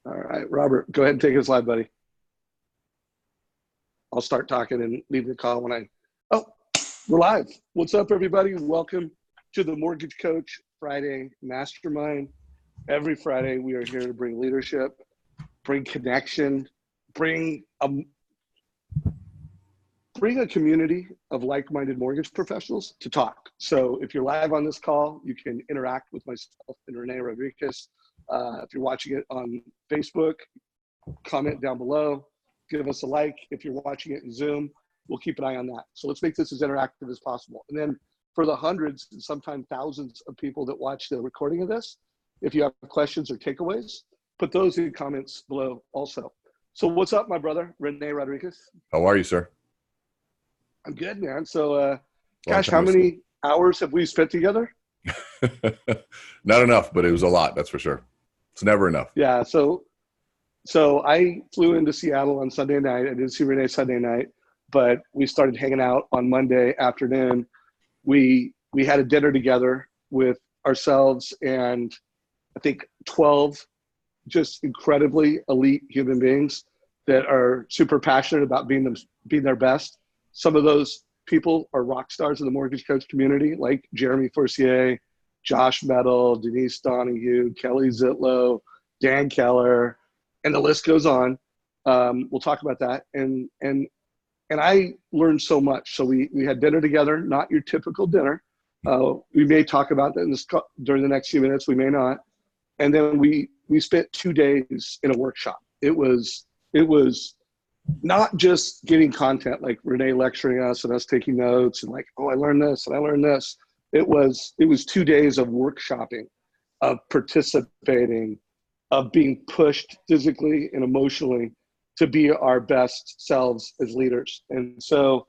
All right, Robert, go ahead and take us live, buddy. I'll start talking and leave the call when oh, we're live. What's up, everybody? Welcome to the Mortgage Coach Friday Mastermind. Every Friday, we are here to bring leadership, bring connection, bring a community of like-minded mortgage professionals to talk. So if you're live on this call, you can interact with myself and Rene Rodriguez. If you're watching it on Facebook, comment down below, give us a like. If you're watching it in Zoom, we'll keep an eye on that. So let's make this as interactive as possible. And then for the hundreds and sometimes thousands of people that watch the recording of this, if you have questions or takeaways, put those in comments below also. So what's up, my brother, Rene Rodriguez? How are you, sir? I'm good, man. So, gosh, how many hours have we spent together? Not enough, but it was a lot, that's for sure. It's never enough. Yeah, so I flew into Seattle on Sunday night. I didn't see Rene Sunday night, but we started hanging out on Monday afternoon. We had a dinner together with ourselves and I think 12 just incredibly elite human beings that are super passionate about being their best. Some of those people are rock stars in the mortgage coach community, like Jeremy Forcier, Josh Metal, Denise Donahue, Kelly Zitlow, Dan Keller, and the list goes on. We'll talk about that. And I learned so much. So we had dinner together, not your typical dinner. We may talk about that during the next few minutes. We may not. And then we spent 2 days in a workshop. It was not just getting content like Rene lecturing us and us taking notes and like, oh, I learned this and I learned this. It was 2 days of workshopping, of participating, of being pushed physically and emotionally to be our best selves as leaders. And so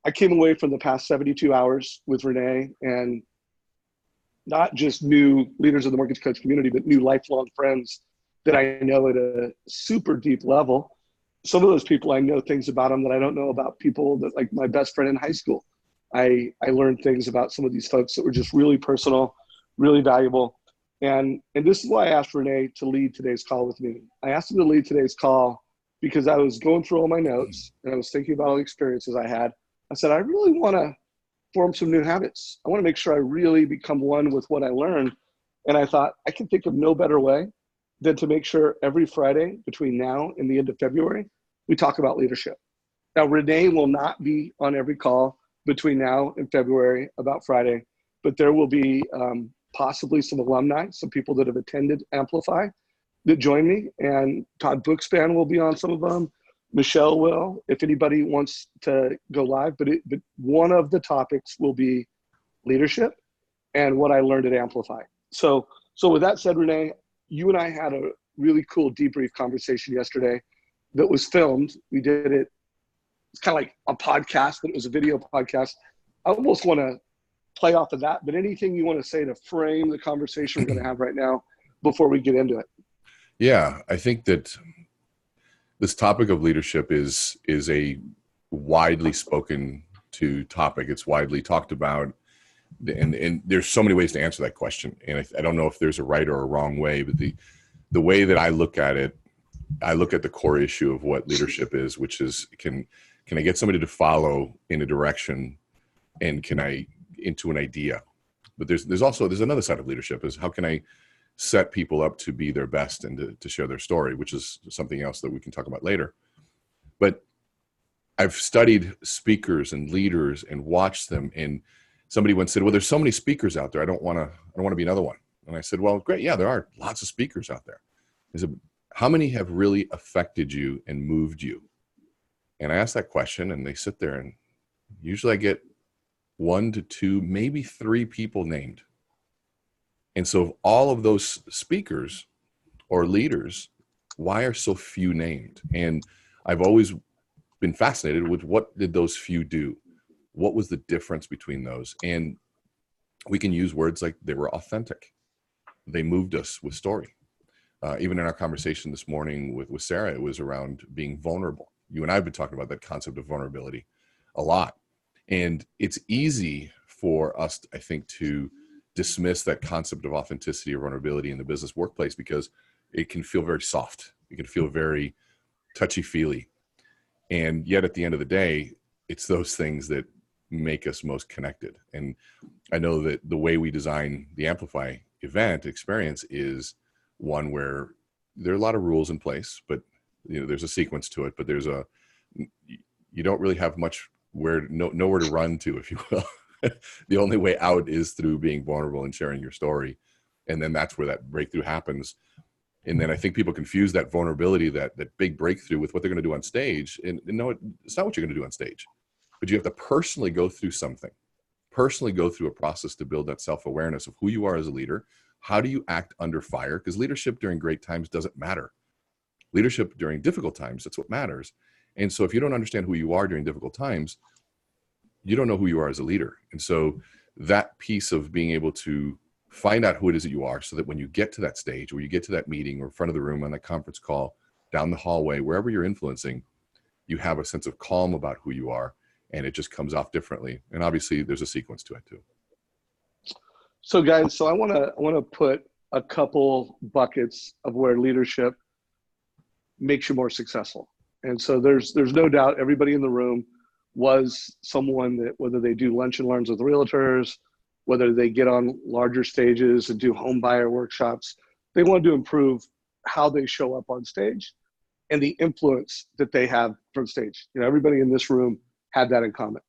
I came away from the past 72 hours with Rene and not just new leaders of the mortgage coach community, but new lifelong friends that I know at a super deep level. Some of those people, I know things about them that I don't know about people that, like my best friend in high school. I learned things about some of these folks that were just really personal, really valuable. And this is why I asked Rene to lead today's call with me. I asked him to lead today's call because I was going through all my notes and I was thinking about all the experiences I had. I said, I really want to form some new habits. I want to make sure I really become one with what I learned. And I thought I can think of no better way than to make sure every Friday between now and the end of February, we talk about leadership. Now, Rene will not be on every call between now and February about Friday, but there will be possibly some alumni, some people that have attended Amplify that join me, and Todd Bookspan will be on some of them. Michelle will, if anybody wants to go live, but one of the topics will be leadership and what I learned at Amplify. So with that said, Rene, you and I had a really cool debrief conversation yesterday that was filmed. We did it. It's kind of like a podcast, but it was a video podcast. I almost want to play off of that, but anything you want to say to frame the conversation we're going to have right now before we get into it? Yeah, I think that this topic of leadership is a widely spoken to topic. It's widely talked about, and there's so many ways to answer that question. And I don't know if there's a right or a wrong way, but the way that I look at it, I look at the core issue of what leadership is, which is can I get somebody to follow in a direction, and can I into an idea? But there's another side of leadership, is how can I set people up to be their best and to share their story, which is something else that we can talk about later. But I've studied speakers and leaders and watched them, and somebody once said, well, there's so many speakers out there, I don't want to be another one. And I said, well, great, yeah, there are lots of speakers out there. I said, how many have really affected you and moved you? And I asked that question, and they sit there, and usually I get 1 to 2, maybe 3 people named. And so of all of those speakers or leaders, why are so few named? And I've always been fascinated with what did those few do? What was the difference between those? And we can use words like they were authentic. They moved us with story. Even in our conversation this morning with Sarah, it was around being vulnerable. You and I have been talking about that concept of vulnerability a lot. And it's easy for us, I think, to dismiss that concept of authenticity or vulnerability in the business workplace because it can feel very soft. It can feel very touchy-feely. And yet at the end of the day, it's those things that make us most connected. And I know that the way we design the Amplify event experience is one where there are a lot of rules in place, but there's a sequence to it, but you don't really have much nowhere to run to, if you will. The only way out is through being vulnerable and sharing your story. And then that's where that breakthrough happens. And then I think people confuse that vulnerability, that big breakthrough, with what they're going to do on stage. And no, it's not what you're going to do on stage, but you have to personally go through something, personally go through a process to build that self-awareness of who you are as a leader. How do you act under fire? Because leadership during great times doesn't matter. Leadership during difficult times, that's what matters. And so if you don't understand who you are during difficult times, you don't know who you are as a leader. And so that piece of being able to find out who it is that you are, so that when you get to that stage, or you get to that meeting, or in front of the room, on that conference call, down the hallway, wherever you're influencing, you have a sense of calm about who you are, and it just comes off differently. And obviously there's a sequence to it too. So guys, I want to put a couple buckets of where leadership makes you more successful. And so there's no doubt everybody in the room was someone that, whether they do lunch and learns with realtors, whether they get on larger stages and do home buyer workshops, they want to improve how they show up on stage and the influence that they have from stage. Everybody in this room had that in common.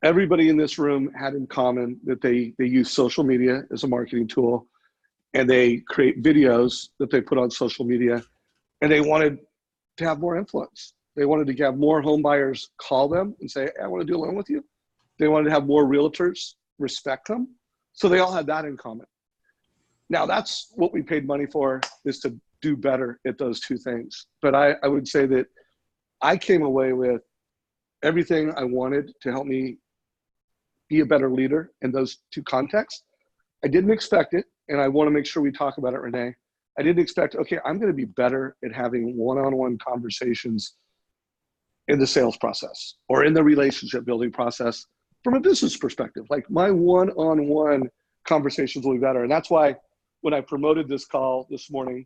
Everybody in this room had in common that they use social media as a marketing tool, and they create videos that they put on social media, and they wanted to have more influence. They wanted to have more home buyers call them and say, hey, I want to do a loan with you. They wanted to have more realtors respect them. So they all had that in common. Now that's what we paid money for, is to do better at those two things. But I would say that I came away with everything I wanted to help me be a better leader in those two contexts. I didn't expect it, and I want to make sure we talk about it, Rene. I didn't expect, okay, I'm going to be better at having one-on-one conversations in the sales process or in the relationship building process from a business perspective. Like, my one-on-one conversations will be better. And that's why when I promoted this call this morning,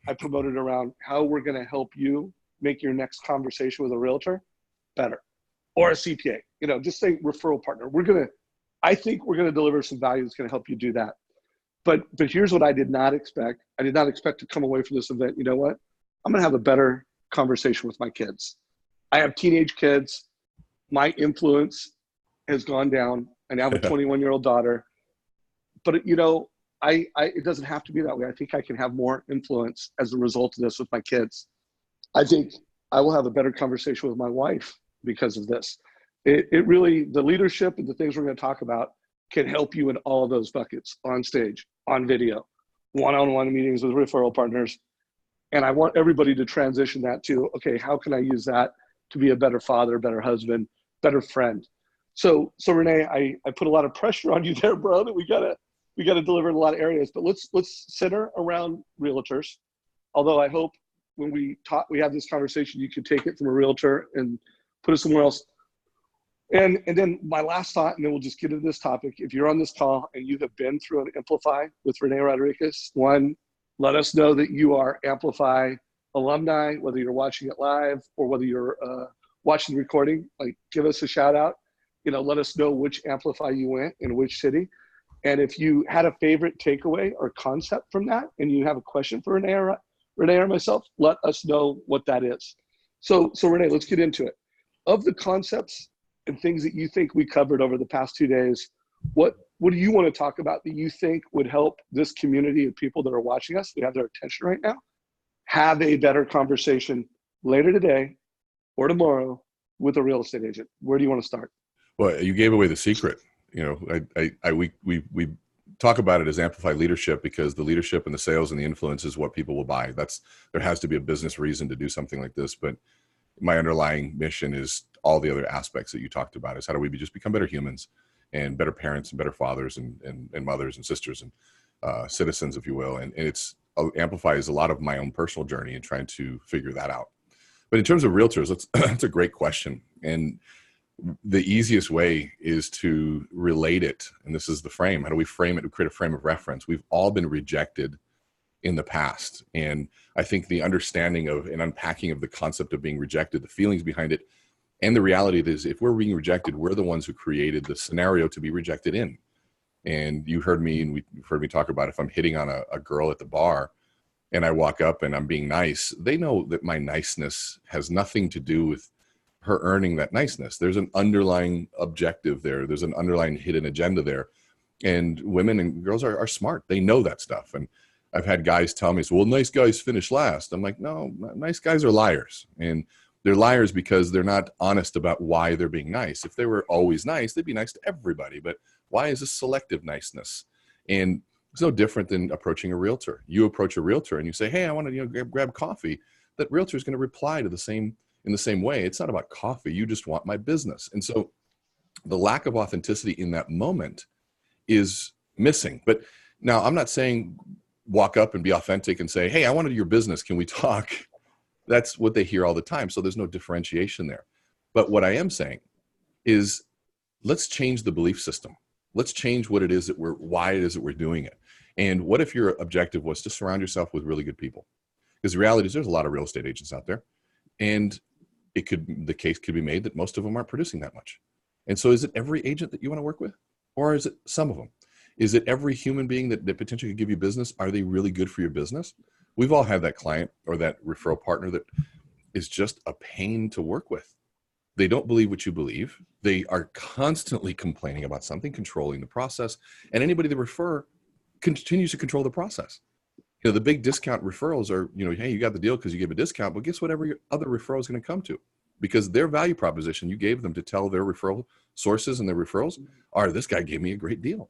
I promoted around how we're going to help you make your next conversation with a realtor better, or a CPA. Just say referral partner. I think we're going to deliver some value that's going to help you do that. But here's what I did not expect. I did not expect to come away from this event. You know what? I'm going to have a better conversation with my kids. I have teenage kids. My influence has gone down. I now have a 21-year-old daughter. But it doesn't have to be that way. I think I can have more influence as a result of this with my kids. I think I will have a better conversation with my wife because of this. It really, the leadership and the things we're going to talk about can help you in all of those buckets: on stage, on video, one-on-one meetings with referral partners. And I want everybody to transition that to, okay, how can I use that to be a better father, better husband, better friend? So Rene, I put a lot of pressure on you there, bro, that we gotta deliver in a lot of areas, but let's center around realtors. Although I hope when we have this conversation, you could take it from a realtor and put it somewhere else. And then my last thought, and then we'll just get into this topic. If you're on this call and you have been through an Amplify with Rene Rodriguez, one, let us know that you are Amplify alumni, whether you're watching it live or whether you're watching the recording. Like, give us a shout out. Let us know which Amplify you went in which city. And if you had a favorite takeaway or concept from that, and you have a question for Rene or myself, let us know what that is. So Rene, let's get into it. Of the concepts and things that you think we covered over the past 2 days, what do you want to talk about that you think would help this community of people that are watching us, that have their attention right now, have a better conversation later today or tomorrow with a real estate agent? Where do you want to start? Well, you gave away the secret. We talk about it as amplified leadership because the leadership and the sales and the influence is what people will buy. There has to be a business reason to do something like this. But my underlying mission is all the other aspects that you talked about, is how do we just become better humans and better parents and better fathers and mothers and sisters and citizens, if you will. And it's amplifies a lot of my own personal journey in trying to figure that out. But in terms of realtors, that's a great question. And the easiest way is to relate it. And this is the frame. How do we frame it to create a frame of reference? We've all been rejected in the past. And I think the understanding of and unpacking of the concept of being rejected, the feelings behind it, and the reality is if we're being rejected, we're the ones who created the scenario to be rejected in. And you heard me, and you've heard me talk about if I'm hitting on a girl at the bar and I walk up and I'm being nice, they know that my niceness has nothing to do with her earning that niceness. There's an underlying objective there. There's an underlying hidden agenda there. And women and girls are smart. They know that stuff. And I've had guys tell me, well, nice guys finish last. I'm like, no, nice guys are liars. And they're liars because they're not honest about why they're being nice. If they were always nice, they'd be nice to everybody. But why is this selective niceness? And it's no different than approaching a realtor. You approach a realtor and you say, hey, I want to grab coffee. That realtor is going to reply to in the same way. It's not about coffee. You just want my business. And so the lack of authenticity in that moment is missing. But now I'm not saying walk up and be authentic and say, hey, I wanted your business. Can we talk? That's what they hear all the time. So there's no differentiation there. But what I am saying is let's change the belief system. Let's change what it is that why it is that we're doing it. And what if your objective was to surround yourself with really good people? Because the reality is there's a lot of real estate agents out there. And the case could be made that most of them aren't producing that much. And so is it every agent that you want to work with? Or is it some of them? Is it every human being that potentially could give you business? Are they really good for your business? We've all had that client or that referral partner that is just a pain to work with. They don't believe what you believe. They are constantly complaining about something, controlling the process. And anybody they refer continues to control the process. You know, the big discount referrals are, hey, you got the deal because you gave a discount, but guess what every other referral is going to come to? Because their value proposition you gave them to tell their referral sources and their referrals are, this guy gave me a great deal.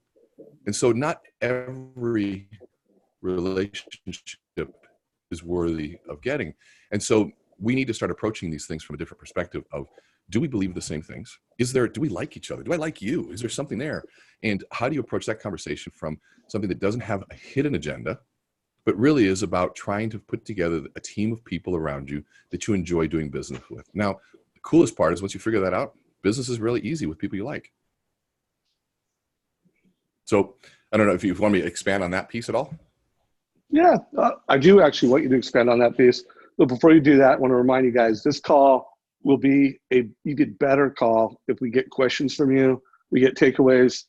And so not every relationship is worthy of getting. And so we need to start approaching these things from a different perspective of, do we believe the same things? Do we like each other? Do I like you? Is there something there? And how do you approach that conversation from something that doesn't have a hidden agenda, but really is about trying to put together a team of people around you that you enjoy doing business with? Now, the coolest part is once you figure that out, business is really easy with people you like. So I don't know if you want me to expand on that piece at all. Yeah, I do actually want you to expand on that piece. But before you do that, I want to remind you guys, this call will be a even better call if we get questions from you, we get takeaways.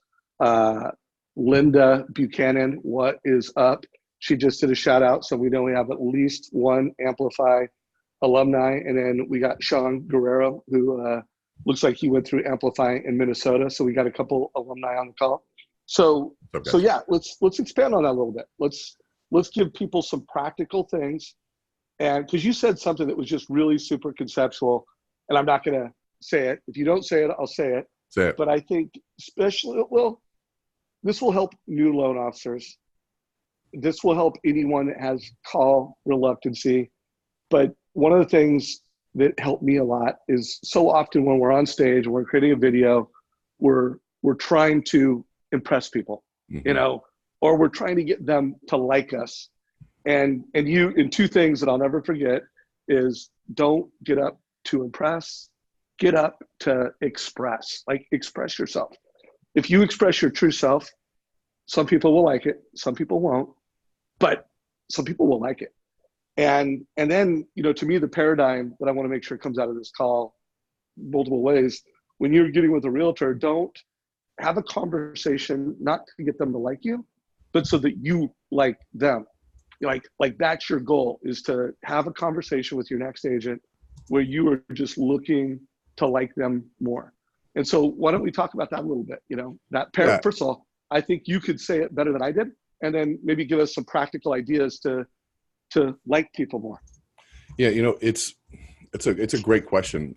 Linda Buchanan, what is up? She just did a shout out, so we know we have at least one Amplify alumni. And then we got Sean Guerrero, who looks like he went through Amplify in Minnesota. So we got a couple alumni on the call. So yeah, let's expand on that a little bit. Let's give people some practical things. And because you said something that was just really super conceptual, and I'm not going to say it. If you don't say it, I'll say it. Say it. But I think especially, this will help new loan officers. This will help anyone that has call reluctancy. But one of the things that helped me a lot is so often when we're on stage and we're creating a video, we're trying to impress people, or we're trying to get them to like us. And two things that I'll never forget is, don't get up to impress, get up to express. Like, express yourself. If you express your true self, some people will like it, some people won't, but some people will like it. And then, to me, the paradigm that I want to make sure comes out of this call multiple ways. When you're getting with a realtor, don't have a conversation, not to get them to like you, but so that you like them. Like that's your goal, is to have a conversation with your next agent where you are just looking to like them more. And so why don't we talk about that a little bit? Yeah. First of all, I think you could say it better than I did, and then maybe give us some practical ideas to like people more. Yeah, it's a great question,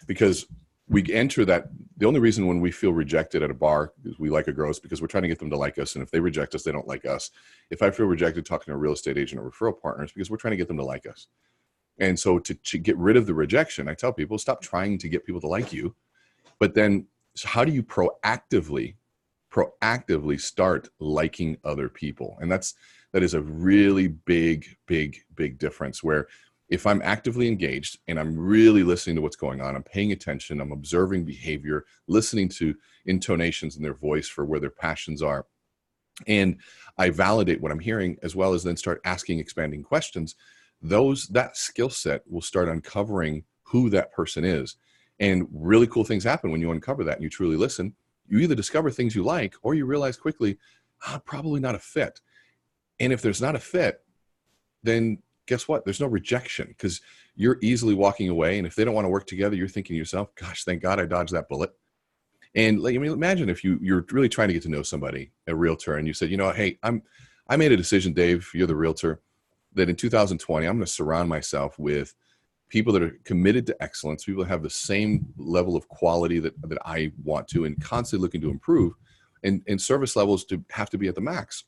because we enter that. The only reason when we feel rejected at a bar is we like a girl is because we're trying to get them to like us. And if they reject us, they don't like us. If I feel rejected talking to a real estate agent or referral partners, because we're trying to get them to like us. And so to get rid of the rejection, I tell people, stop trying to get people to like you. But then how do you proactively start liking other people? And that is a really big difference, where if I'm actively engaged and I'm really listening to what's going on, I'm paying attention, I'm observing behavior, listening to intonations in their voice for where their passions are, and I validate what I'm hearing, as well as then start asking expanding questions, that skill set will start uncovering who that person is. And really cool things happen when you uncover that and you truly listen. You either discover things you like, or you realize quickly, probably not a fit. And if there's not a fit, then guess what? There's no rejection, because you're easily walking away. And if they don't want to work together, you're thinking to yourself, gosh, thank God I dodged that bullet. And like, I mean, imagine if you're really trying to get to know somebody, a realtor, and you said, hey, I made a decision, Dave, you're the realtor, that in 2020, I'm going to surround myself with people that are committed to excellence, people that have the same level of quality that I want to, and constantly looking to improve, and service levels to have to be at the max.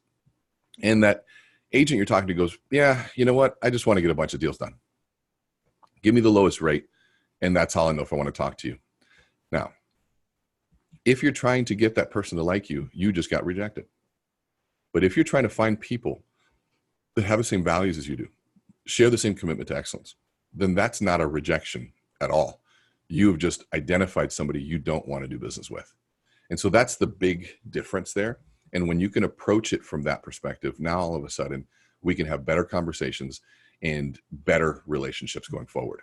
And that agent you're talking to goes, yeah, you know what? I just want to get a bunch of deals done. Give me the lowest rate, and that's how I know if I want to talk to you. Now, if you're trying to get that person to like you, you just got rejected. But if you're trying to find people that have the same values as you do, share the same commitment to excellence, then that's not a rejection at all. You have just identified somebody you don't want to do business with. And so that's the big difference there. And when you can approach it from that perspective, now all of a sudden we can have better conversations and better relationships going forward.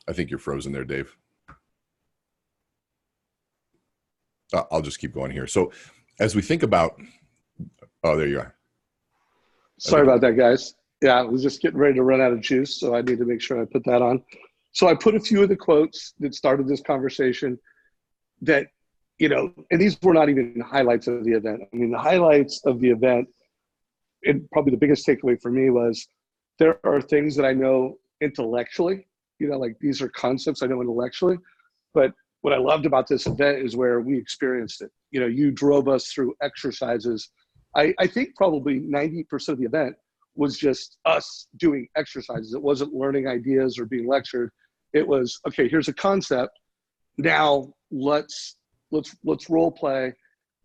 I think you're frozen there, Dave. I'll just keep going here. So as we think about, oh, there you are. Sorry about that, guys. Yeah, I was just getting ready to run out of juice, so I need to make sure I put that on. So I put a few of the quotes that started this conversation that, and these were not even highlights of the event. I mean, the highlights of the event, and probably the biggest takeaway for me was, there are things that I know intellectually, like these are concepts I know intellectually, but what I loved about this event is where we experienced it. You drove us through exercises. I think probably 90% of the event was just us doing exercises. It wasn't learning ideas or being lectured. It was, okay, here's a concept. Now let's role play,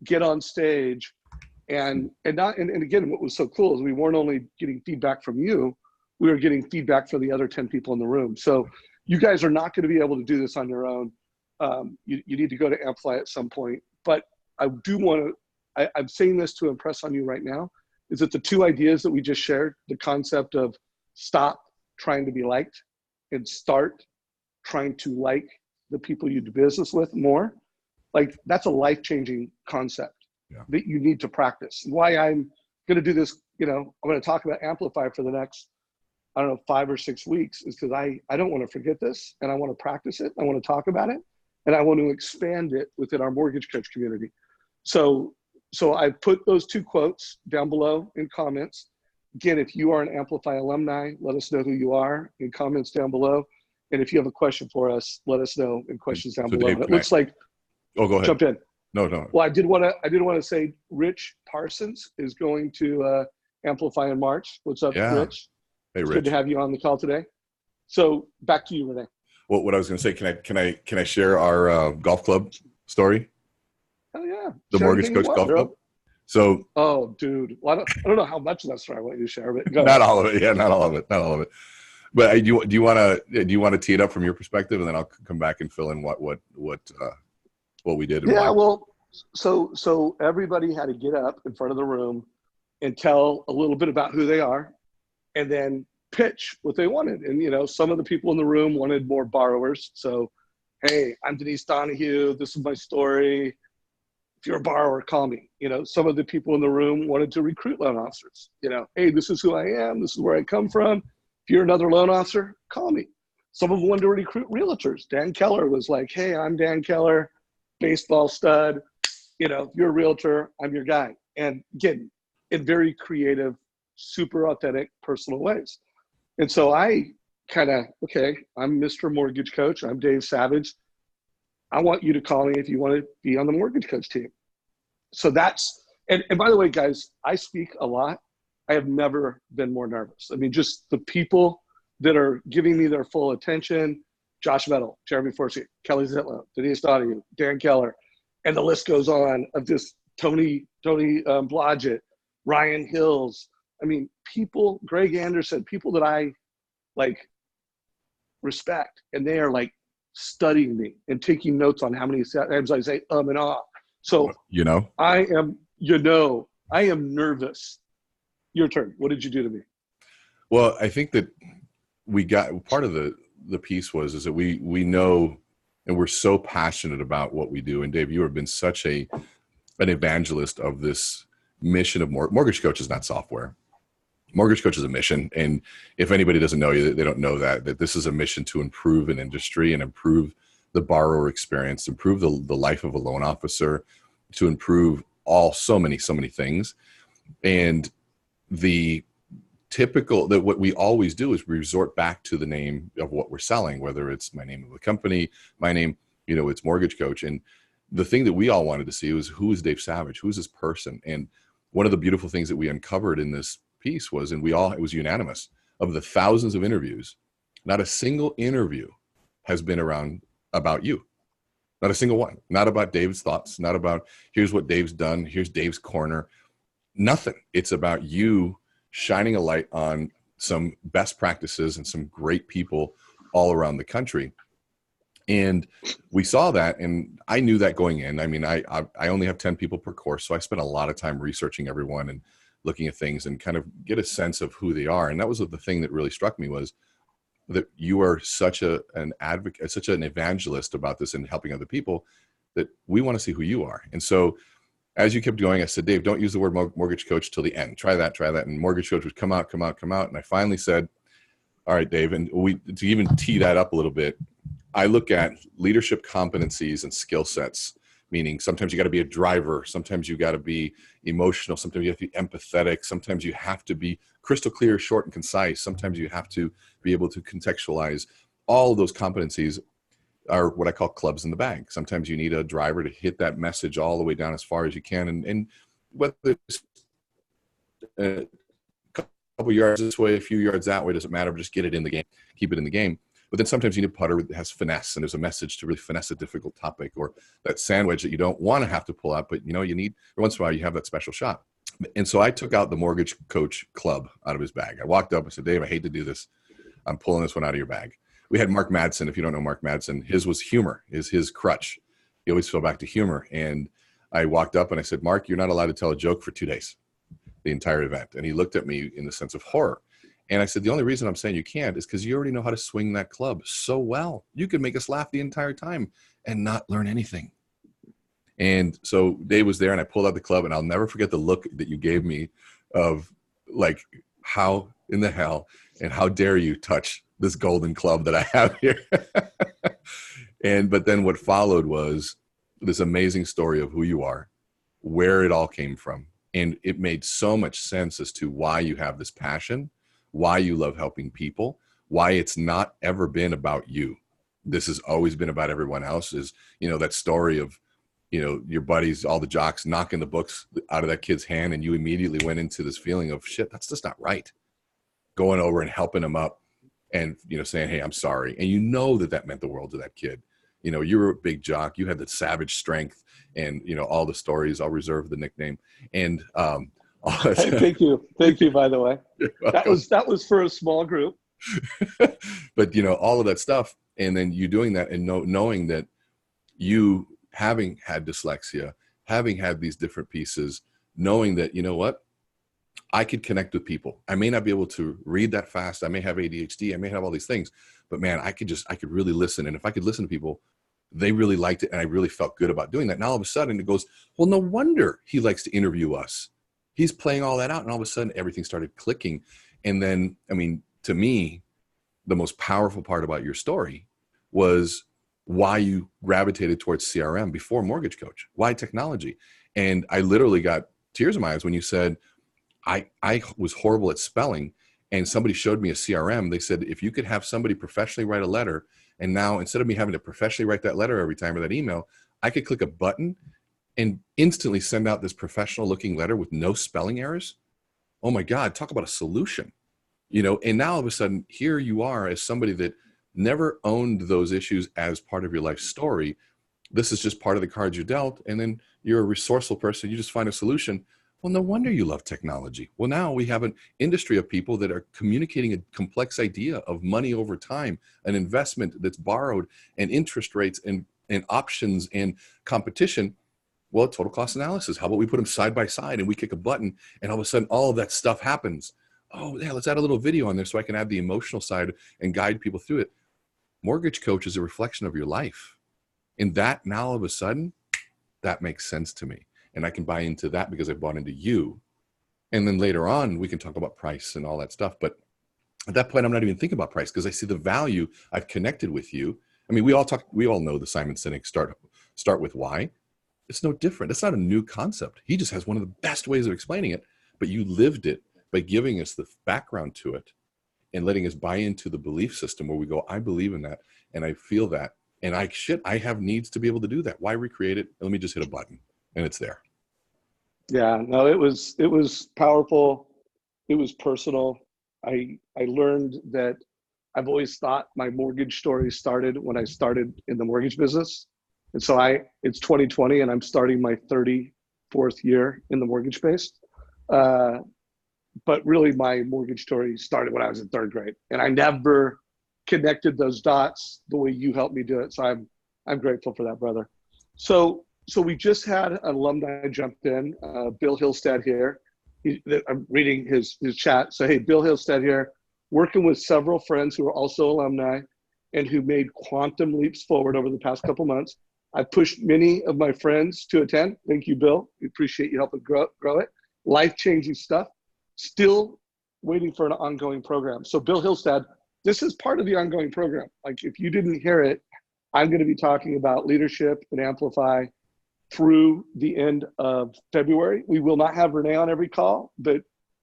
get on stage, and again, what was so cool is we weren't only getting feedback from you, we were getting feedback from the other 10 people in the room. So you guys are not going to be able to do this on your own. You need to go to Amplify at some point. But I do want to, I'm saying this to impress on you right now, is that the two ideas that we just shared, the concept of stop trying to be liked and start trying to like the people you do business with more, like that's a life-changing concept that you need to practice. Why I'm going to do this, I'm going to talk about Amplify for the next, 5 or 6 weeks, is because I don't want to forget this, and I want to practice it. I want to talk about it, and I want to expand it within our mortgage coach community. So I put those two quotes down below in comments. Again, if you are an Amplify alumni, let us know who you are in comments down below. And if you have a question for us, let us know in questions down below. Dave, it looks like, go ahead. Jump in. No. Well, I did want to say Rich Parsons is going to Amplify in March. What's up, Rich? Hey, Rich. Good to have you on the call today. So back to you, Rene. Well, what I was going to say, can I share our golf club story? Oh yeah, The Mortgage Coach Golf Club. So, oh, dude, well, I don't know how much of that story I want you to share, but go not ahead. all of it. Yeah, not all of it. But do you want to tee it up from your perspective, and then I'll come back and fill in what we did. And yeah, why. well, so everybody had to get up in front of the room and tell a little bit about who they are, and then pitch what they wanted. And some of the people in the room wanted more borrowers. So, hey, I'm Denise Donahue. This is my story. If you're a borrower, call me. Some of the people in the room wanted to recruit loan officers. Hey, this is who I am. This is where I come from. If you're another loan officer, call me. Some of them wanted to recruit realtors. Dan Keller was like, hey, I'm Dan Keller, baseball stud. If you're a realtor, I'm your guy. And again, in very creative, super authentic, personal ways. And so I okay, I'm Mr. Mortgage Coach. I'm Dave Savage. I want you to call me if you want to be on the mortgage coach team. So that's, and by the way, guys, I speak a lot. I have never been more nervous. I mean, just the people that are giving me their full attention, Josh Vettel, Jeremy Forsey, Kelly Zitlow, Denise Donahue, Dan Keller, and the list goes on of just Tony Blodgett, Ryan Hills. I mean, people, Greg Anderson, people that I respect, and they are studying me and taking notes on how many times I say and ah. So You know? I am, I am nervous. Your turn. What did you do to me? Well, I think that we got part of the piece was is that we know and we're so passionate about what we do. And Dave, you have been such an evangelist of this mission of Mortgage Coach is not software. Mortgage Coach is a mission. And if anybody doesn't know you, they don't know that this is a mission to improve an industry and improve the borrower experience, improve the life of a loan officer, to improve so many things. And the typical that what we always do is we resort back to the name of what we're selling, whether it's my name of the company, my name, it's Mortgage Coach. And the thing that we all wanted to see was, who is Dave Savage? Who's this person? And one of the beautiful things that we uncovered in this piece was, and it was unanimous, of the thousands of interviews, not a single interview has been around about you. Not a single one. Not about Dave's thoughts, not about here's what Dave's done, here's Dave's corner. Nothing. It's about you shining a light on some best practices and some great people all around the country. And we saw that, and I knew that going in. I mean, I only have 10 people per course, so I spent a lot of time researching everyone and looking at things and kind of get a sense of who they are. And that was the thing that really struck me, was that you are such an advocate, such an evangelist about this and helping other people, that we want to see who you are. And so as you kept going, I said, Dave, don't use the word Mortgage Coach till the end. Try that. And Mortgage Coach would come out. And I finally said, all right, Dave, and to even tee that up a little bit, I look at leadership competencies and skill sets, meaning sometimes you got to be a driver. Sometimes you got to be emotional. Sometimes you have to be empathetic. Sometimes you have to be crystal clear, short and concise. Sometimes you have to be able to contextualize. All of those competencies are what I call clubs in the bag. Sometimes you need a driver to hit that message all the way down as far as you can. And whether it's a couple yards this way, a few yards that way, doesn't matter, but just get it in the game, keep it in the game. But then sometimes you need a putter that has finesse, and there's a message to really finesse a difficult topic, or that sandwich that you don't want to have to pull out, but you need, once in a while you have that special shot. And so I took out the Mortgage Coach club out of his bag. I walked up and said, Dave, I hate to do this. I'm pulling this one out of your bag. We had Mark Madsen. If you don't know Mark Madsen, his was humor, is his crutch. He always fell back to humor. And I walked up and I said, Mark, you're not allowed to tell a joke for 2 days, the entire event. And he looked at me in the sense of horror. And I said, the only reason I'm saying you can't is because you already know how to swing that club so well. You could make us laugh the entire time and not learn anything. And so Dave was there, and I pulled out the club, and I'll never forget the look that you gave me of like, how in the hell and how dare you touch this golden club that I have here. But then what followed was this amazing story of who you are, where it all came from. And it made so much sense as to why you have this passion, why you love helping people, why it's not ever been about you. This has always been about everyone else. Is, that story of, your buddies, all the jocks knocking the books out of that kid's hand, and you immediately went into this feeling of, shit, that's just not right. Going over and helping him up and, saying, hey, I'm sorry. And that meant the world to that kid. You were a big jock. You had the savage strength and, all the stories. I'll reserve the nickname. And hey, thank you. Thank you, by the way. That was for a small group. But, all of that stuff. And then you doing that and knowing that you, having had dyslexia, having had these different pieces, knowing that, what, I could connect with people. I may not be able to read that fast. I may have ADHD. I may have all these things, but man, I could really listen. And if I could listen to people, they really liked it. And I really felt good about doing that. And all of a sudden it goes, well, no wonder he likes to interview us. He's playing all that out. And all of a sudden everything started clicking. And then, to me, the most powerful part about your story was why you gravitated towards CRM before Mortgage Coach. Why technology? And I literally got tears in my eyes when you said, I was horrible at spelling, and somebody showed me a CRM. They said, if you could have somebody professionally write a letter, and now instead of me having to professionally write that letter every time or that email, I could click a button and instantly send out this professional looking letter with no spelling errors. Oh my God, talk about a solution. And now all of a sudden, here you are as somebody that never owned those issues as part of your life story. This is just part of the cards you're dealt. And then you're a resourceful person. You just find a solution. Well, no wonder you love technology. Well, now we have an industry of people that are communicating a complex idea of money over time, an investment that's borrowed, and interest rates and options and competition. Well, total cost analysis. How about we put them side by side and we kick a button and all of a sudden all of that stuff happens. Oh yeah, let's add a little video on there so I can add the emotional side and guide people through it. Mortgage coach is a reflection of your life. And that now all of a sudden, that makes sense to me. And I can buy into that because I bought into you. And then later on, we can talk about price and all that stuff. But at that point, I'm not even thinking about price because I see the value. I've connected with you. I mean, we all know the Simon Sinek start with why. It's no different. It's not a new concept. He just has one of the best ways of explaining it, but you lived it by giving us the background to it and letting us buy into the belief system where we go, I believe in that and I feel that. And I have needs to be able to do that. Why recreate it? Let me just hit a button and it's there. Yeah, no, it was powerful. It was personal. I learned that I've always thought my mortgage story started when I started in the mortgage business. And so it's 2020 and I'm starting my 34th year in the mortgage space. But really my mortgage story started when I was in third grade and I never connected those dots the way you helped me do it. So I'm grateful for that, brother. So we just had an alumni jumped in, Bill Hillstead here. I'm reading his chat. So, hey, Bill Hillstead here, working with several friends who are also alumni and who made quantum leaps forward over the past couple months. I pushed many of my friends to attend. Thank you, Bill. We appreciate you helping grow it. Life-changing stuff. Still waiting for an ongoing program. So Bill Hillstead, this is part of the ongoing program. Like if you didn't hear it, I'm going to be talking about leadership and Amplify through the end of February. We will not have Rene on every call, but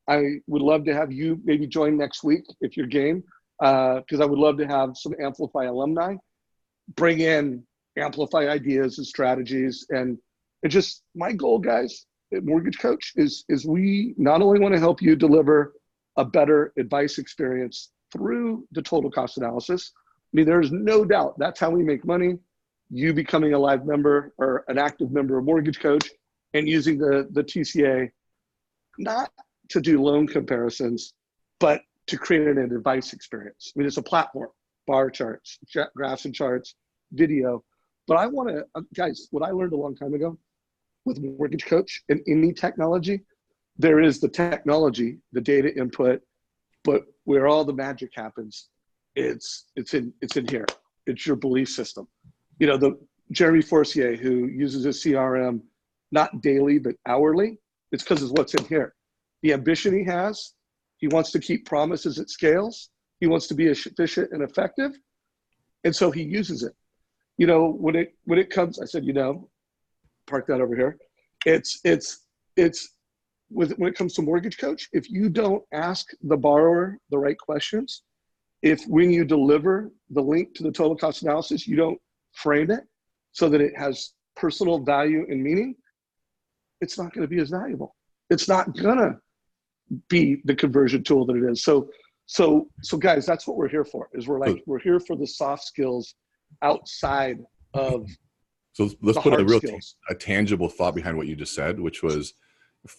I would love to have you maybe join next week if you're game, because I would love to have some Amplify alumni bring in Amplify ideas and strategies. And it's just my goal, guys, at Mortgage Coach is we not only want to help you deliver a better advice experience through the total cost analysis. I mean, there's no doubt that's how we make money. You becoming a live member or an active member of Mortgage Coach and using the TCA, not to do loan comparisons, but to create an advice experience. I mean, it's a platform, bar charts, graphs and charts, video. But I want to, guys, what I learned a long time ago with Mortgage Coach and any technology, there is the technology, the data input, but where all the magic happens, it's in here. It's your belief system. You know, the Jeremy Forcier, who uses his CRM not daily but hourly, it's because of what's in here. The ambition he has, he wants to keep promises at scales. He wants to be efficient and effective, and so he uses it. You know, when it comes, I said, you know, park that over here. When it comes to Mortgage Coach, if you don't ask the borrower the right questions, if when you deliver the link to the total cost analysis, you don't frame it so that it has personal value and meaning, it's not going to be as valuable. It's not going to be the conversion tool that it is. So guys, that's what we're here for, is we're here for the soft skills outside of so let's put a tangible thought behind what you just said, which was,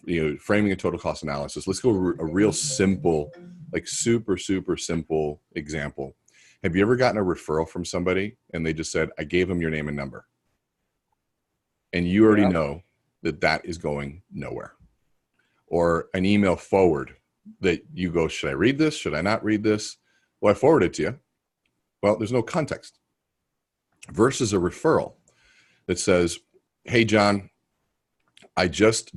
you know, framing a total cost analysis. Let's go a real simple, like super simple example. Have you ever gotten a referral from somebody and they just said, I gave them your name and number, and you already know that is going nowhere? Or an email forward that you go, should I read this? Should I not read this? Well, I forwarded it to you. Well, there's no context. Versus a referral that says, hey, John, I just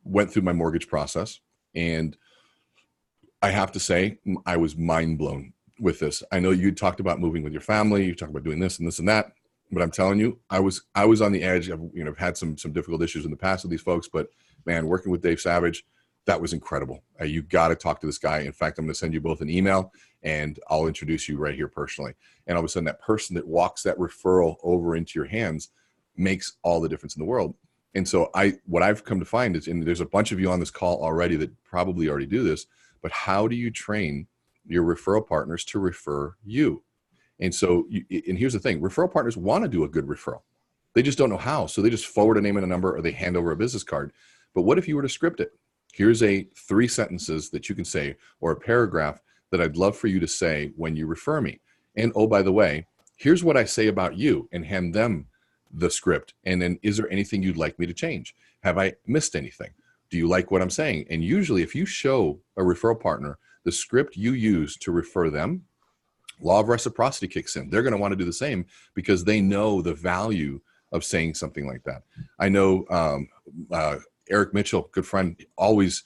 went through my mortgage process, and I have to say I was mind blown with this. I know you talked about moving with your family, you talked about doing this and this and that, but I'm telling you, I was on the edge. I've had some difficult issues in the past with these folks, but man, working with Dave Savage, that was incredible. You got to talk to this guy. In fact, I'm going to send you both an email and I'll introduce you right here personally. And all of a sudden, that person that walks that referral over into your hands makes all the difference in the world. And so what I've come to find is, and there's a bunch of you on this call already that probably already do this, but how do you train your referral partners to refer you? And so, and here's the thing, referral partners want to do a good referral. They just don't know how. So they just forward a name and a number, or they hand over a business card. But what if you were to script it? Here's 3 sentences that you can say, or a paragraph that I'd love for you to say when you refer me. And oh, by the way, here's what I say about you, and hand them the script. And then, is there anything you'd like me to change? Have I missed anything? Do you like what I'm saying? And usually if you show a referral partner the script you use to refer them, law of reciprocity kicks in. They're going to want to do the same because they know the value of saying something like that. I know Eric Mitchell, good friend, always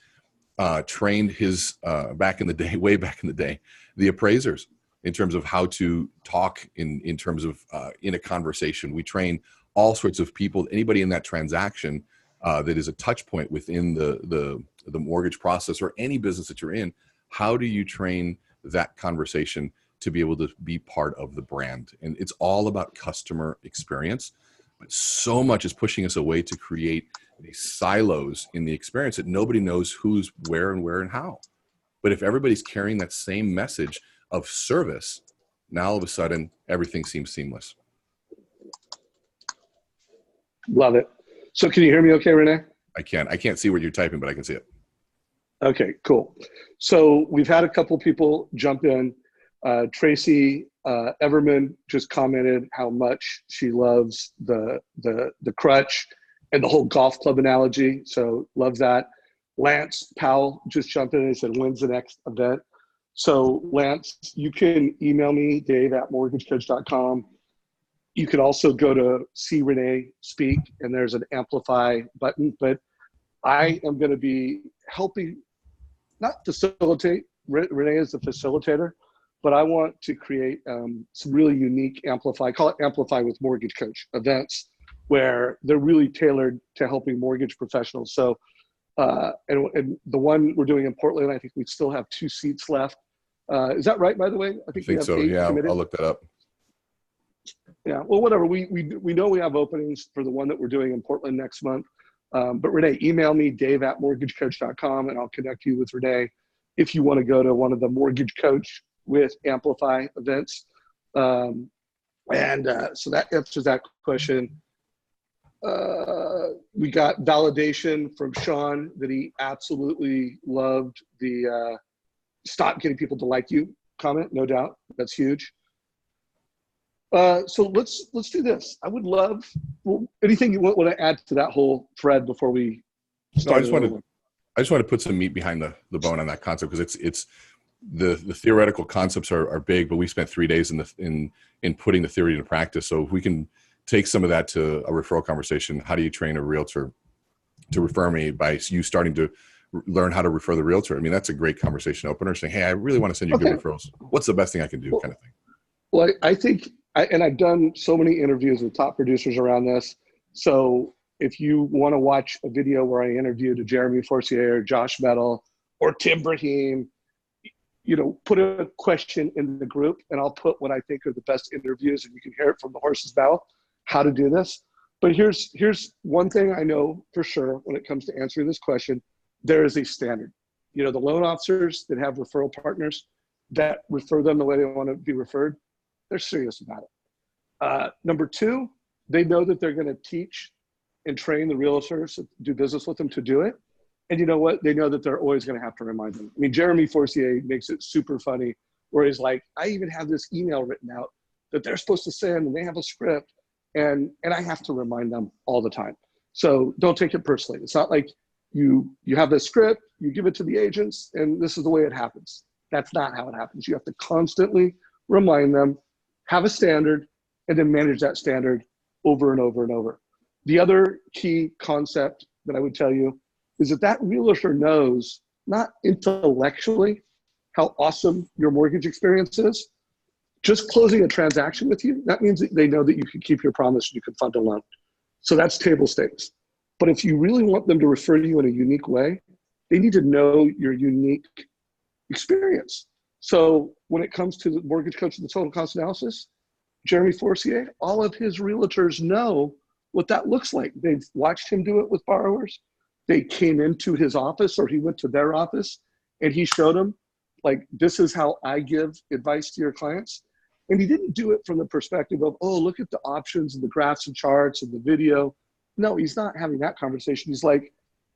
trained his back in the day, way back in the day, the appraisers in terms of how to talk in terms of in a conversation. We train all sorts of people, anybody in that transaction that is a touch point within the mortgage process or any business that you're in. How do you train that conversation to be able to be part of the brand? And it's all about customer experience, but so much is pushing us away to create these silos in the experience that nobody knows who's where and how. But if everybody's carrying that same message of service, now all of a sudden everything seems seamless. Love it. So can you hear me okay, Rene? I can't see what you're typing, but I can see it. Okay, cool. So we've had a couple people jump in. Tracy Everman just commented how much she loves the crutch and the whole golf club analogy. So loves that. Lance Powell just jumped in and said, when's the next event? So Lance, you can email me, dave@mortgagecoach.com. You can also go to see Rene speak, and there's an amplify button. But I am going to be helping, not facilitate. Rene is the facilitator, but I want to create some really unique amplify, call it Amplify with Mortgage Coach events, where they're really tailored to helping mortgage professionals. So, and the one we're doing in Portland, I think we still have 2 seats left. Is that right, by the way? I think we have so. 8 Yeah, committed. I'll look that up. Yeah, well, whatever. We know we have openings for the one that we're doing in Portland next month. But Rene, email me, dave@mortgagecoach.com, and I'll connect you with Rene if you want to go to one of the Mortgage Coach with Amplify events. So that answers that question. We got validation from Sean that he absolutely loved the stop getting people to like you comment, no doubt. That's huge. So let's do this. I would love anything you want to add to that whole thread before we start. I just want to put some meat behind the bone on that concept, because it's the theoretical concepts are big, but we spent 3 days in putting the theory into practice. So if we can take some of that to a referral conversation, how do you train a realtor to refer me by you starting to learn how to refer the realtor? I mean, that's a great conversation opener, saying, hey, I really want to send you good referrals. What's the best thing I can do, kind of thing? Well, I think, and I've done so many interviews with top producers around this. So if you want to watch a video where I interviewed a Jeremy Forcier, Josh Metal, or Tim Brahim, put a question in the group, and I'll put what I think are the best interviews, and you can hear it from the horse's mouth, how to do this. But here's one thing I know for sure when it comes to answering this question. There is a standard. The loan officers that have referral partners that refer them the way they want to be referred, they're serious about it. Number 2, they know that they're going to teach and train the realtors that do business with them to do it. And you know what? They know that they're always going to have to remind them. I mean, Jeremy Forcier makes it super funny, where he's like, I even have this email written out that they're supposed to send, and they have a script, and I have to remind them all the time. So don't take it personally. It's not like you have this script, you give it to the agents, and this is the way it happens. That's not how it happens. You have to constantly remind them, have a standard, and then manage that standard over and over and over. The other key concept that I would tell you is that realtor knows, not intellectually, how awesome your mortgage experience is. Just closing a transaction with you, that means that they know that you can keep your promise and you can fund a loan. So that's table stakes. But if you really want them to refer to you in a unique way, they need to know your unique experience. So when it comes to the Mortgage Coach and the total cost analysis, Jeremy Forcier, all of his realtors know what that looks like. They've watched him do it with borrowers. They came into his office, or he went to their office, and he showed them, like, this is how I give advice to your clients. And he didn't do it from the perspective of, oh, look at the options and the graphs and charts and the video. No, he's not having that conversation. He's like,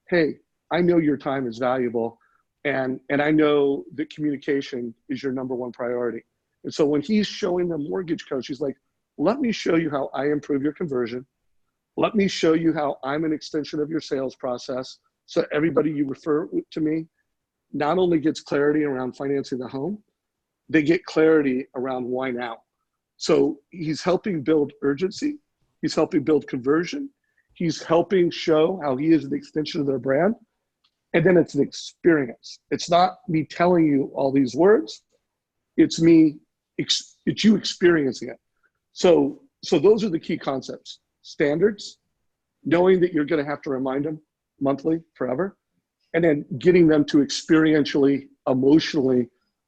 hey, I know your time is valuable, and I know that communication is your number 1 priority. And so when he's showing the Mortgage Coach, he's like, let me show you how I improve your conversion. Let me show you how I'm an extension of your sales process. So everybody you refer to me not only gets clarity around financing the home, they get clarity around why now. So he's helping build urgency. He's helping build conversion. He's helping show how he is an extension of their brand. And then it's an experience. It's not me telling you all these words. It's you experiencing it. So those are the key concepts. Standards, knowing that you're going to have to remind them monthly, forever, and then getting them to experientially, emotionally